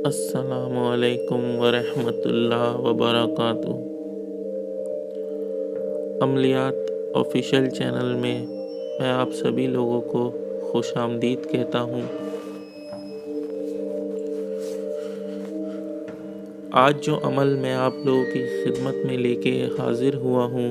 अस्सलामुअलैकुम वरहमतुल्लाह वबरकातुहू। अमलियात official channel में मैं आप सभी लोगों को खुशामदीद कहता हूँ। आज जो अमल मैं आप लोगों की खिदमत में लेके हाजिर हुआ हूँ,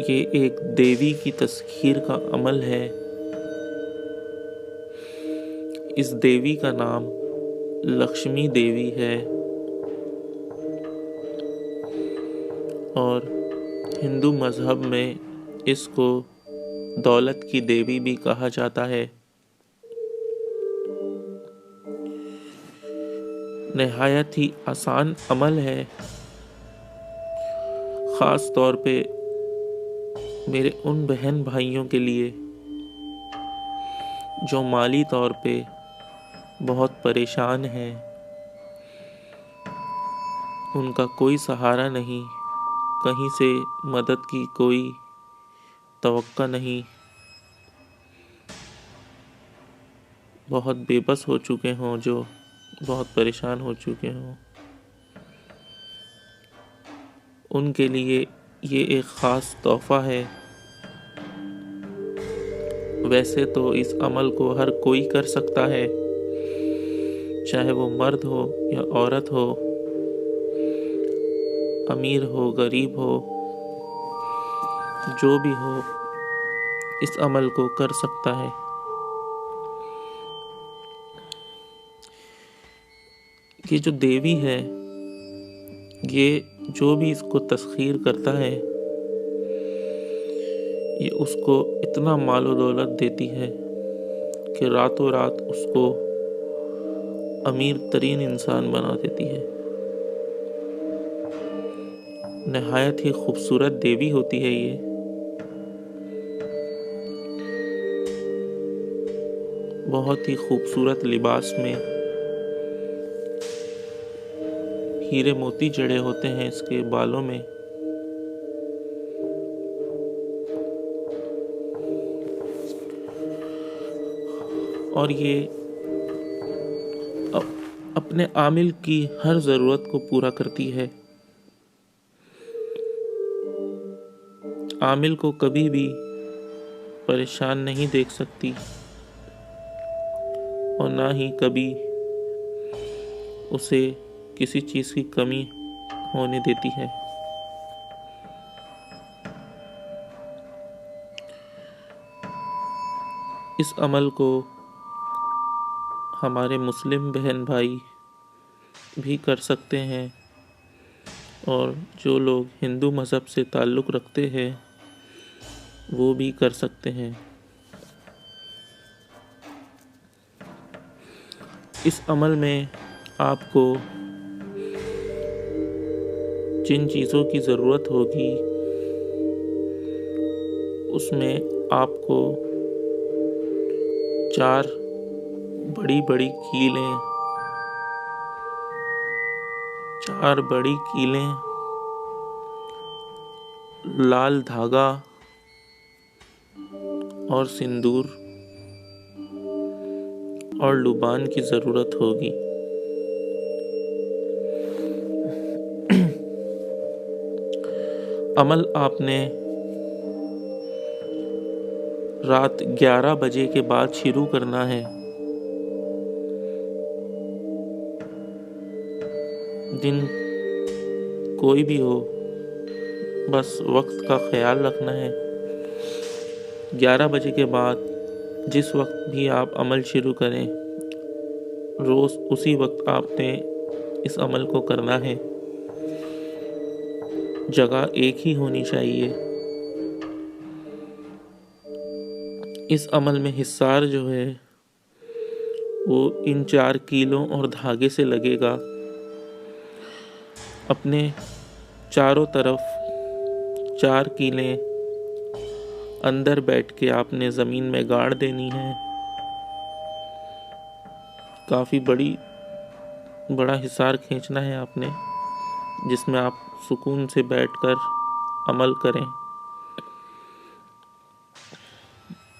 ये एक देवी की तस्खीर का अमल है। इस देवी का नाम लक्ष्मी देवी है और हिंदू मज़हब में इसको दौलत की देवी भी कहा जाता है। नहायत ही आसान अमल है, ख़ास तौर पे मेरे उन बहन भाइयों के लिए जो माली तौर पे बहुत परेशान हैं, उनका कोई सहारा नहीं, कहीं से मदद की कोई तवक्का नहीं, बहुत बेबस हो चुके हों, जो बहुत परेशान हो चुके हों, उनके लिए ये एक ख़ास तोहफ़ा है। वैसे तो इस अमल को हर कोई कर सकता है, चाहे वो मर्द हो या औरत हो, अमीर हो गरीब हो, जो भी हो इस अमल को कर सकता है। ये जो देवी है, ये जो भी इसको तस्खीर करता है, ये उसको इतना मालो दौलत देती है कि रातों रात उसको अमीर तरीन इंसान बना देती है। नहायत ही खूबसूरत देवी होती है ये। बहुत ही खूबसूरत लिबास में हीरे मोती जड़े होते हैं इसके बालों में। और ये अपने आमिल की हर ज़रूरत को पूरा करती है। आमिल को कभी भी परेशान नहीं देख सकती और ना ही कभी उसे किसी चीज़ की कमी होने देती है। इस अमल को हमारे मुस्लिम बहन भाई भी कर सकते हैं और जो लोग हिंदू मज़हब से ताल्लुक़ रखते हैं वो भी कर सकते हैं। इस अमल में आपको जिन चीज़ों की ज़रूरत होगी, उसमें आपको 4 बड़ी बड़ी कीलें, 4 बड़ी कीलें, लाल धागा और सिंदूर और लुबान की ज़रूरत होगी। अमल आपने रात 11 बजे के बाद शुरू करना है। दिन कोई भी हो, बस वक्त का ख्याल रखना है। 11 बजे के बाद जिस वक्त भी आप अमल शुरू करें, रोज़ उसी वक्त आपने इस अमल को करना है। जगह एक ही होनी चाहिए। इस अमल में हिस्सार जो है वो इन 4 कीलों और धागे से लगेगा। अपने चारों तरफ 4 कीलें अंदर बैठ के आपने ज़मीन में गाड़ देनी है। काफ़ी बड़ा हिसार खींचना है आपने, जिसमें आप सुकून से बैठकर अमल करें।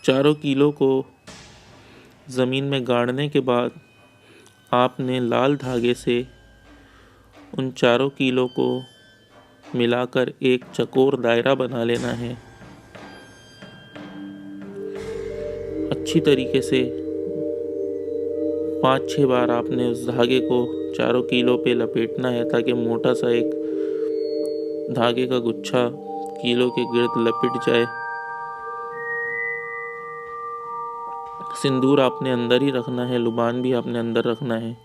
चारों कीलों को ज़मीन में गाड़ने के बाद आपने लाल धागे से उन चारों कीलों को मिलाकर एक चौकोर दायरा बना लेना है। अच्छी तरीके से 5-6 बार आपने उस धागे को चारों कीलों पे लपेटना है ताकि मोटा सा एक धागे का गुच्छा कीलों के गिर्द लपेट जाए। सिंदूर आपने अंदर ही रखना है, लुबान भी आपने अंदर रखना है।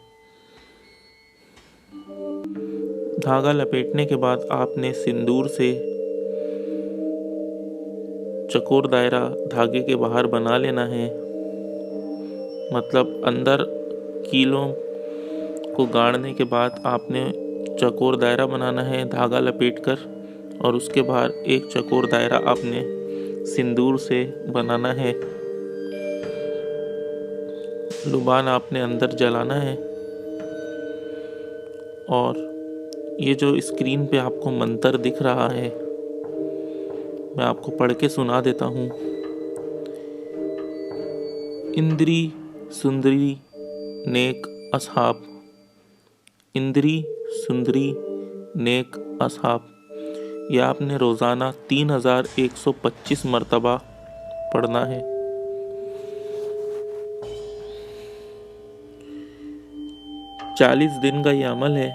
धागा लपेटने के बाद आपने सिंदूर से चौकोर दायरा धागे के बाहर बना लेना है। मतलब अंदर कीलों को गाड़ने के बाद आपने चौकोर दायरा बनाना है धागा लपेटकर, और उसके बाहर एक चौकोर दायरा आपने सिंदूर से बनाना है। लुबान आपने अंदर जलाना है। और ये जो स्क्रीन पे आपको मंत्र दिख रहा है, मैं आपको पढ़ के सुना देता हूँ। इंद्री सुंदरी नेक असहाब, इंद्री सुंदरी नेक असहाब। यह आपने रोज़ाना 3125 मरतबा पढ़ना है। चालीस दिन का ये अमल है।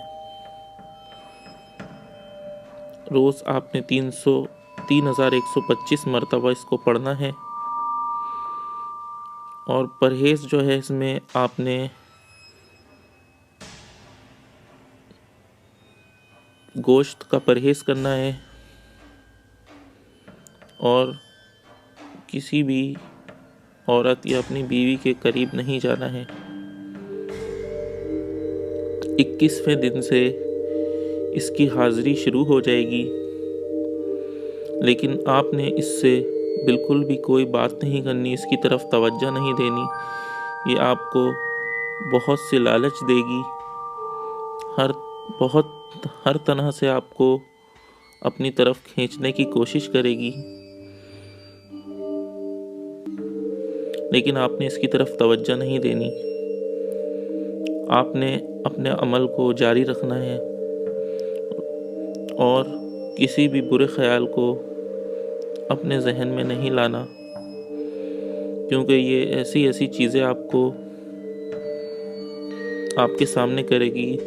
रोज़ आपने 3125 मरतबा इसको पढ़ना है। और परहेज़ जो है इसमें आपने गोश्त का परहेज़ करना है और किसी भी औरत या अपनी बीवी के करीब नहीं जाना है। 21वें दिन से इसकी हाज़िरी शुरू हो जाएगी, लेकिन आपने इससे बिल्कुल भी कोई बात नहीं करनी, इसकी तरफ तवज्जो नहीं देनी। ये आपको बहुत सी लालच देगी, हर तरह से आपको अपनी तरफ खींचने की कोशिश करेगी, लेकिन आपने इसकी तरफ तवज्जो नहीं देनी। आपने अपने अमल को जारी रखना है और किसी भी बुरे ख्याल को अपने जहन में नहीं लाना, क्योंकि ये ऐसी चीज़ें आपके सामने करेगी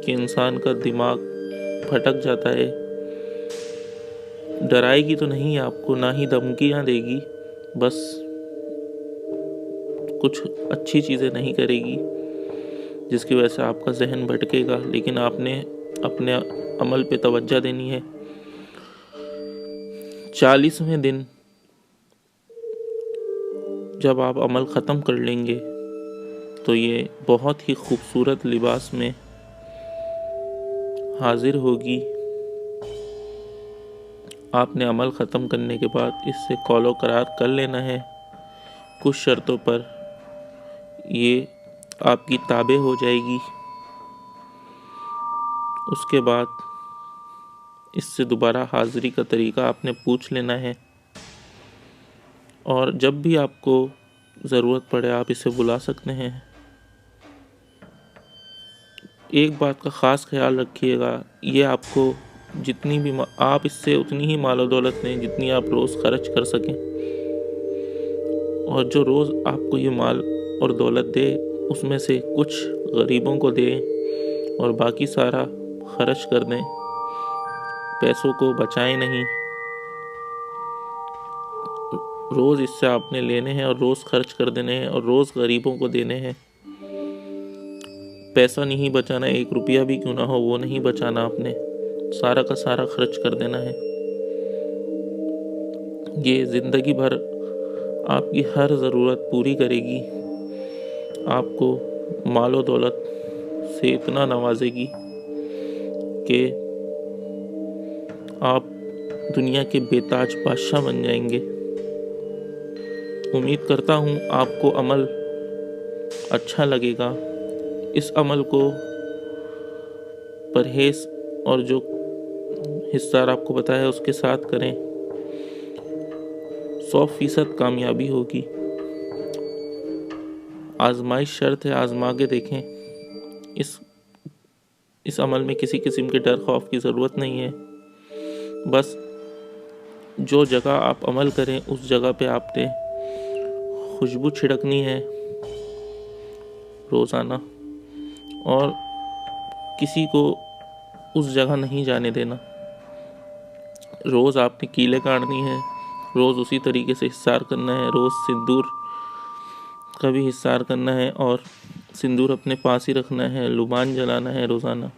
कि इंसान का दिमाग भटक जाता है। डराएगी तो नहीं आपको, ना ही धमकियाँ देगी, बस कुछ अच्छी चीज़ें नहीं करेगी जिसकी वजह से आपका जहन भटकेगा, लेकिन आपने अपने अमल पे तवज्जो देनी है। 40वें दिन जब आप अमल ख़त्म कर लेंगे तो ये बहुत ही खूबसूरत लिबास में हाजिर होगी। आपने अमल ख़त्म करने के बाद इससे कौलो करार कर लेना है। कुछ शर्तों पर ये आपकी ताबे हो जाएगी। उसके बाद इससे दोबारा हाज़िरी का तरीका आपने पूछ लेना है, और जब भी आपको ज़रूरत पड़े आप इसे बुला सकते हैं। एक बात का ख़ास ख्याल रखिएगा, ये आपको जितनी भी आप इससे उतनी ही मालो दौलत लें जितनी आप रोज़ खर्च कर सकें, और जो रोज़ आपको ये माल और दौलत दे उसमें से कुछ गरीबों को दें और बाकी सारा खर्च कर दें। पैसों को बचाएं नहीं। रोज़ इससे आपने लेने हैं और रोज़ खर्च कर देने हैं और रोज़ गरीबों को देने हैं। पैसा नहीं बचाना, 1 रुपया भी क्यों ना हो वो नहीं बचाना, आपने सारा का सारा खर्च कर देना है। ये ज़िंदगी भर आपकी हर ज़रूरत पूरी करेगी, आपको मालो दौलत से इतना नवाजेगी कि आप दुनिया के बेताज बादशाह बन जाएंगे। उम्मीद करता हूँ आपको अमल अच्छा लगेगा। इस अमल को परहेज़ और जो हिस्सा आपको बताया उसके साथ करें, 100% कामयाबी होगी। आजमाइश शर्त है, आजमा के देखें। इस इस अमल में किसी किस्म के डर खौफ की ज़रूरत नहीं है। बस जो जगह आप अमल करें उस जगह पे आपने खुशबू छिड़कनी है रोज़ाना, और किसी को उस जगह नहीं जाने देना। रोज़ आपने कीले काटनी है, रोज़ उसी तरीके से हिस्सार करना है, रोज़ सिंदूर का भी हिस्सार करना है और सिंदूर अपने पास ही रखना है, लुबान जलाना है रोज़ाना।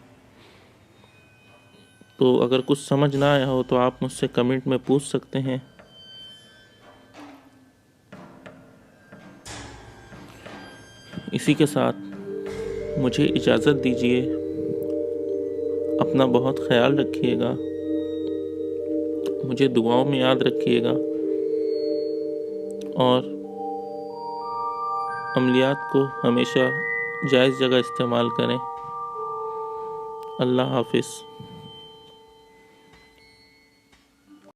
तो अगर कुछ समझ ना आया हो तो आप मुझसे कमेंट में पूछ सकते हैं। इसी के साथ मुझे इजाज़त दीजिए। अपना बहुत ख्याल रखिएगा, मुझे दुआओं में याद रखिएगा और अमलियात को हमेशा जायज़ जगह इस्तेमाल करें। अल्लाह हाफ़िज़।